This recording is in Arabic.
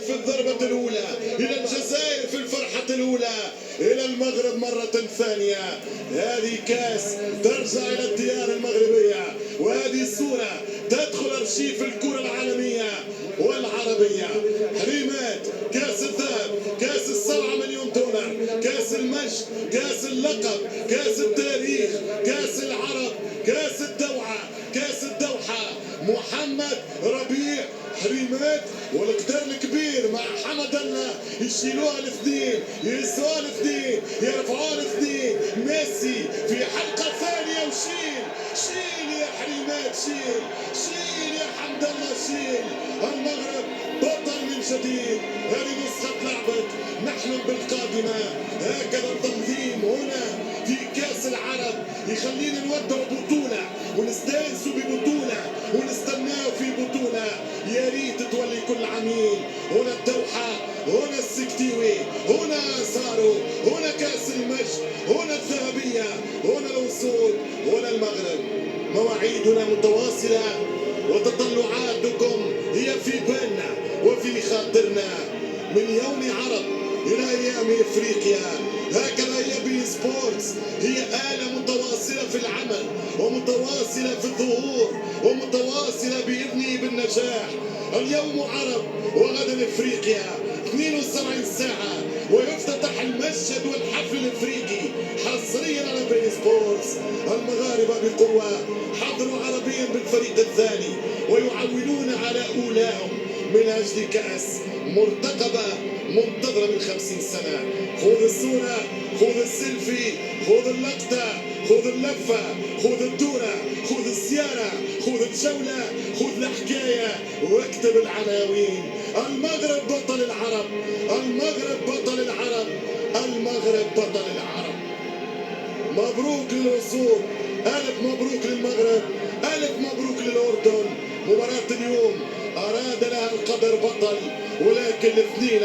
في الضربة الأولى إلى الجزائر في الفرحة الأولى إلى المغرب مرة ثانية. هذه كاس ترجع إلى الديار المغربية، وهذه الصورة تدخل أرشيف الكرة العالمية والعربية. حريمات كاس الذهب، كاس $7 مليون، كاس المجد، كاس اللقب، كاس التاريخ، كاس العرب، كاس الدوحة، كاس الدوحة. محمد ربيع حريمات والقدر الكبير مع حمد الله يشيلوها الاثنين، يهزوها الاثنين، يرفعوها الاثنين. ميسي في حلقة ثانية وشيل شيل يا حريمات، شيل يا حمد الله، شيل. المغرب بطل من جديد. هذه نسخة لعبت، نحلم بالقادمة. هكذا التنظيم هنا في كاس العرب يخلينا نودع بطولة ونستانسوا ببطولة ونستناه في بطولة. يا ريت تولي كل عامين. هنا الدوحة، هنا السكتيوي، هنا سارو، هنا كاس المجد، هنا الذهبية، هنا الوصول، هنا المغرب. مواعيدنا متواصلة وتطلعاتكم هي في بالنا وفي خاطرنا. من يوم عرب إلى أيام إفريقيا، هكذا هي بي سبورتس. هي آلة متواصلة في العمل ومتواصلة في الظهور ومتواصلة بإذنه بالنجاح. اليوم عرب وغدا إفريقيا، 72 ساعة ويفتتح المشهد والحفل الإفريقي حصريا على بي سبورتس. المغاربة بقوة حضروا عربيا بالفريق الثاني ويعولون على أولاهم من أجل كأس مرتقبة منتظرة من 50 سنة. خذ الصورة، خذ السيلفي، خذ اللقطة، خذ اللفة، خذ الدورة، خذ الزيارة، خذ الجولة، خذ الحكاية واكتب العناوين. المغرب بطل العرب، المغرب بطل العرب، المغرب بطل العرب. مبروك للوصول، ألف مبروك للمغرب، ألف مبروك للأردن. مباراة اليوم أراد لها القدر بطل، ولكن الاثنين